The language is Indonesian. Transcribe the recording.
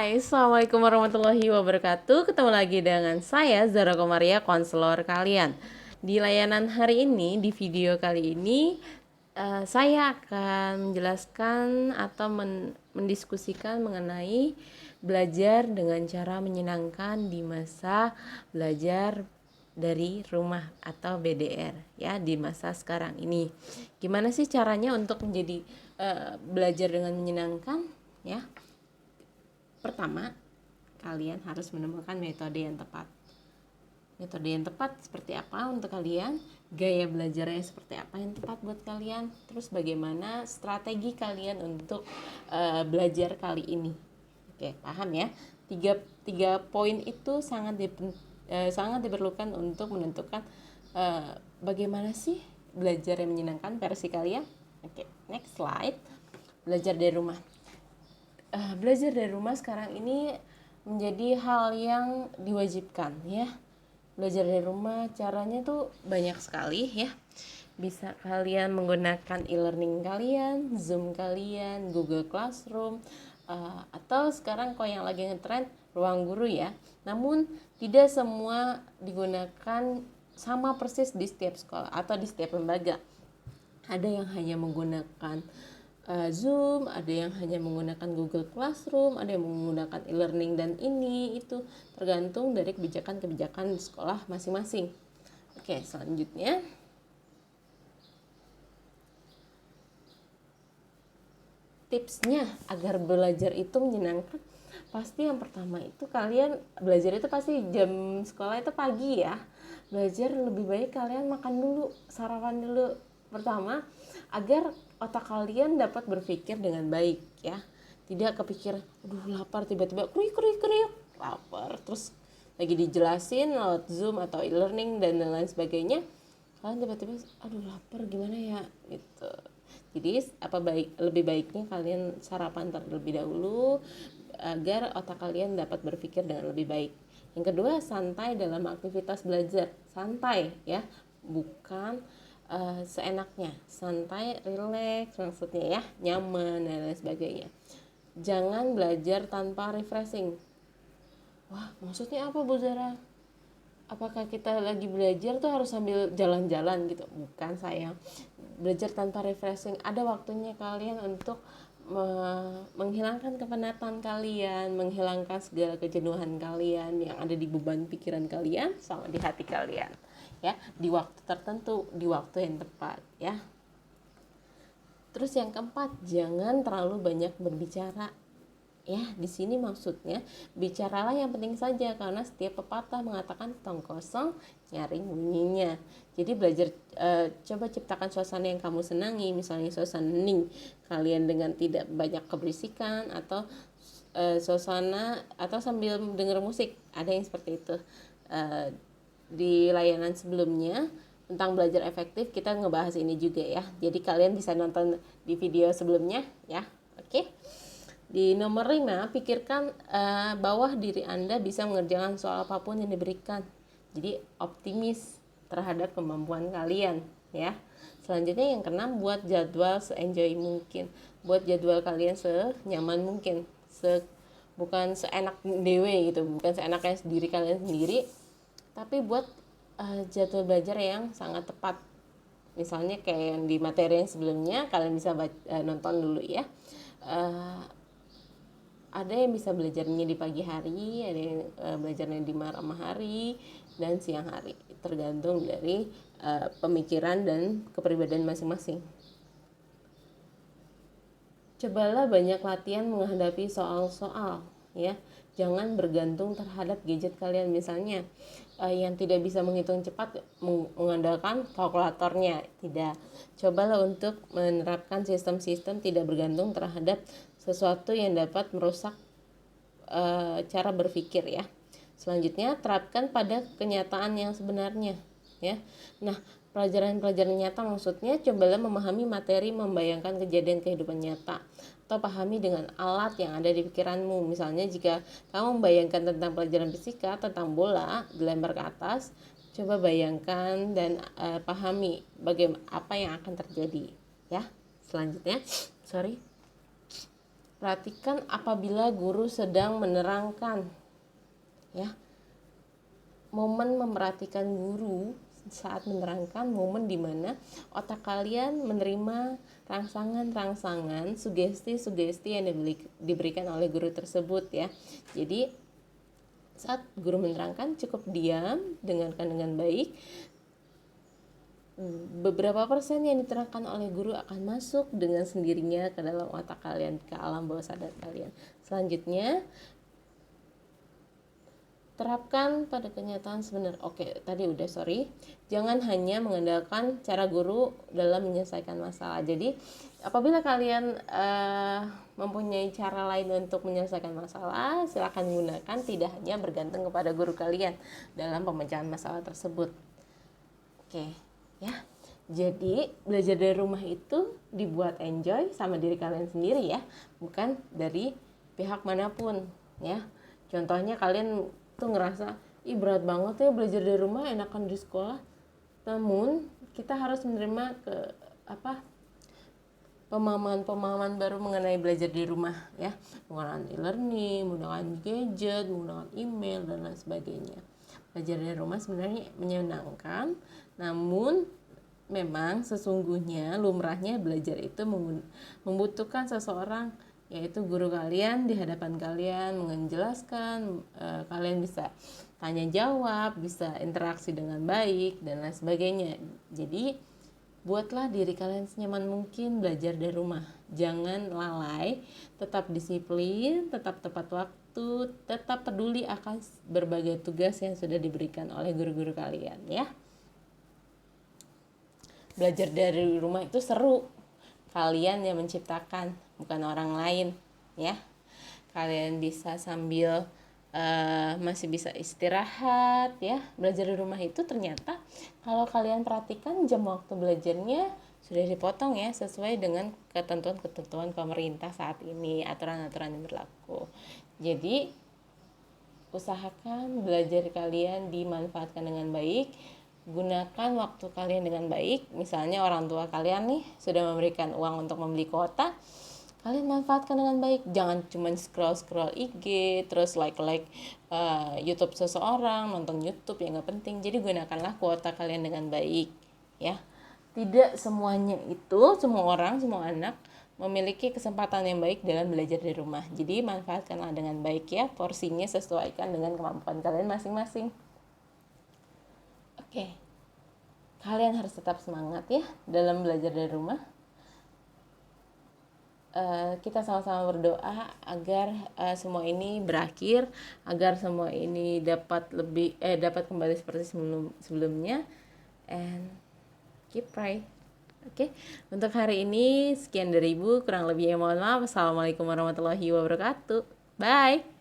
Hai, Assalamualaikum warahmatullahi wabarakatuh. Ketemu lagi dengan saya Zara Komaria, konselor kalian. Di layanan hari ini, di video kali ini, saya akan menjelaskan atau mendiskusikan mengenai belajar dengan cara menyenangkan di masa belajar dari rumah atau BDR ya, di masa sekarang ini. Gimana sih caranya untuk menjadi belajar dengan menyenangkan ya? Pertama, kalian harus menemukan metode yang tepat. Metode yang tepat seperti apa untuk kalian? Gaya belajarnya seperti apa yang tepat buat kalian? Terus bagaimana strategi kalian untuk belajar kali ini? Oke, paham ya? Tiga poin itu sangat diperlukan untuk menentukan bagaimana sih belajar yang menyenangkan versi kalian. Oke, next slide. Belajar dari rumah. Belajar dari rumah sekarang ini menjadi hal yang diwajibkan ya. Belajar dari rumah caranya tuh banyak sekali ya. Bisa kalian menggunakan e-learning kalian, Zoom kalian, Google Classroom, atau sekarang kok yang lagi ngetrend ruang guru ya. Namun tidak semua digunakan sama persis di setiap sekolah atau di setiap lembaga. Ada yang hanya menggunakan Zoom, ada yang hanya menggunakan Google Classroom, ada yang menggunakan e-learning dan ini itu tergantung dari kebijakan-kebijakan di sekolah masing-masing. Oke, selanjutnya tipsnya agar belajar itu menyenangkan. Pasti yang pertama itu kalian belajar itu pasti jam sekolah itu pagi ya. Belajar lebih baik kalian makan dulu, sarapan dulu pertama agar otak kalian dapat berpikir dengan baik ya. Tidak kepikir, aduh lapar tiba-tiba kriuk lapar terus lagi dijelasin lewat Zoom atau e-learning dan lain sebagainya. Kalian tiba-tiba aduh lapar gimana ya gitu. Jadi lebih baiknya kalian sarapan terlebih dahulu agar otak kalian dapat berpikir dengan lebih baik. Yang kedua, santai dalam aktivitas belajar. Santai ya, bukan seenaknya. Santai, relax maksudnya ya, nyaman dan lain sebagainya. Jangan belajar tanpa refreshing. Wah, maksudnya apa Bu Zara? Apakah kita lagi belajar tuh harus sambil jalan-jalan gitu? Bukan sayang. Belajar tanpa refreshing, ada waktunya kalian untuk menghilangkan kepenatan kalian, menghilangkan segala kejenuhan kalian yang ada di beban pikiran kalian sama di hati kalian ya, di waktu tertentu, di waktu yang tepat ya. Terus yang keempat, jangan terlalu banyak berbicara ya. Di sini maksudnya bicaralah yang penting saja, karena setiap pepatah mengatakan tong kosong nyaring bunyinya. Jadi belajar coba ciptakan suasana yang kamu senangi, misalnya suasana hening kalian dengan tidak banyak keberisikan, atau suasana atau sambil dengar musik. Ada yang seperti itu. Di layanan sebelumnya tentang belajar efektif kita ngebahas ini juga ya. Jadi kalian bisa nonton di video sebelumnya ya. Oke. Di nomor 5, pikirkan bahwa diri Anda bisa mengerjakan soal apapun yang diberikan. Jadi optimis terhadap kemampuan kalian ya. Selanjutnya yang keenam, buat jadwal se-enjoy mungkin. Buat jadwal kalian senyaman mungkin. Bukan seenak dewe gitu, bukan seenaknya diri kalian sendiri, tapi buat jadwal belajar yang sangat tepat. Misalnya kayak yang di materi yang sebelumnya kalian bisa nonton dulu ya. Ada yang bisa belajarnya di pagi hari, ada yang belajarnya di malam hari dan siang hari, tergantung dari pemikiran dan kepribadian masing-masing. Cobalah banyak latihan menghadapi soal-soal ya. Jangan bergantung terhadap gadget kalian, misalnya yang tidak bisa menghitung cepat mengandalkan kalkulatornya. Tidak. Cobalah untuk menerapkan sistem-sistem tidak bergantung terhadap sesuatu yang dapat merusak cara berpikir ya. Selanjutnya, terapkan pada kenyataan yang sebenarnya ya. Nah, pelajaran-pelajaran nyata maksudnya cobalah memahami materi, membayangkan kejadian kehidupan nyata, atau pahami dengan alat yang ada di pikiranmu. Misalnya jika kamu membayangkan tentang pelajaran fisika, tentang bola dilempar ke atas, coba bayangkan dan pahami bagaimana apa yang akan terjadi ya. Selanjutnya, Perhatikan apabila guru sedang menerangkan, ya. Momen memperhatikan guru saat menerangkan, momen dimana otak kalian menerima rangsangan-rangsangan, sugesti-sugesti yang diberikan oleh guru tersebut, ya. Jadi saat guru menerangkan cukup diam, dengarkan dengan baik. Beberapa persen yang diterangkan oleh guru akan masuk dengan sendirinya ke dalam otak kalian, ke alam bawah sadar kalian. Selanjutnya, terapkan pada kenyataan sebenarnya. Oke, tadi udah, jangan hanya mengandalkan cara guru dalam menyelesaikan masalah. Jadi apabila kalian mempunyai cara lain untuk menyelesaikan masalah, silakan gunakan, tidak hanya bergantung kepada guru kalian dalam pemecahan masalah tersebut. Oke, ya. Jadi belajar dari rumah itu dibuat enjoy sama diri kalian sendiri, ya, bukan dari pihak manapun, ya. Contohnya kalian tuh ngerasa, ih berat banget ya belajar dari rumah, enakan di sekolah. Namun kita harus menerima pemahaman-pemahaman baru mengenai belajar di rumah, ya, menggunakan e-learning, menggunakan gadget, menggunakan email dan lain sebagainya. Belajar dari rumah sebenarnya menyenangkan, namun memang sesungguhnya lumrahnya belajar itu membutuhkan seseorang, yaitu guru kalian di hadapan kalian menjelaskan, kalian bisa tanya jawab, bisa interaksi dengan baik dan lain sebagainya. Jadi buatlah diri kalian senyaman mungkin belajar dari rumah. Jangan lalai, tetap disiplin, tetap tepat waktu, tetap peduli akan berbagai tugas yang sudah diberikan oleh guru-guru kalian, ya. Belajar dari rumah itu seru. Kalian yang menciptakan, bukan orang lain, ya. Kalian bisa sambil masih bisa istirahat, ya. Belajar di rumah itu ternyata kalau kalian perhatikan jam waktu belajarnya sudah dipotong, ya, sesuai dengan ketentuan-ketentuan pemerintah saat ini, aturan-aturan yang berlaku. Jadi usahakan belajar kalian dimanfaatkan dengan baik. Gunakan waktu kalian dengan baik. Misalnya orang tua kalian nih sudah memberikan uang untuk membeli kuota, kalian manfaatkan dengan baik. Jangan cuma scroll IG, terus like YouTube seseorang, nonton YouTube yang gak penting. Jadi gunakanlah kuota kalian dengan baik, ya. Tidak semuanya itu, semua orang, semua anak memiliki kesempatan yang baik dalam belajar di rumah. Jadi manfaatkanlah dengan baik, ya. Porsinya sesuaikan dengan kemampuan kalian masing-masing. Oke, kalian harus tetap semangat, ya, dalam belajar dari rumah. Kita sama-sama berdoa agar semua ini berakhir, agar semua ini dapat kembali seperti sebelumnya, and keep right. Oke, untuk hari ini sekian dari Ibu, kurang lebihnya mohon maaf. Assalamualaikum warahmatullahi wabarakatuh. Bye.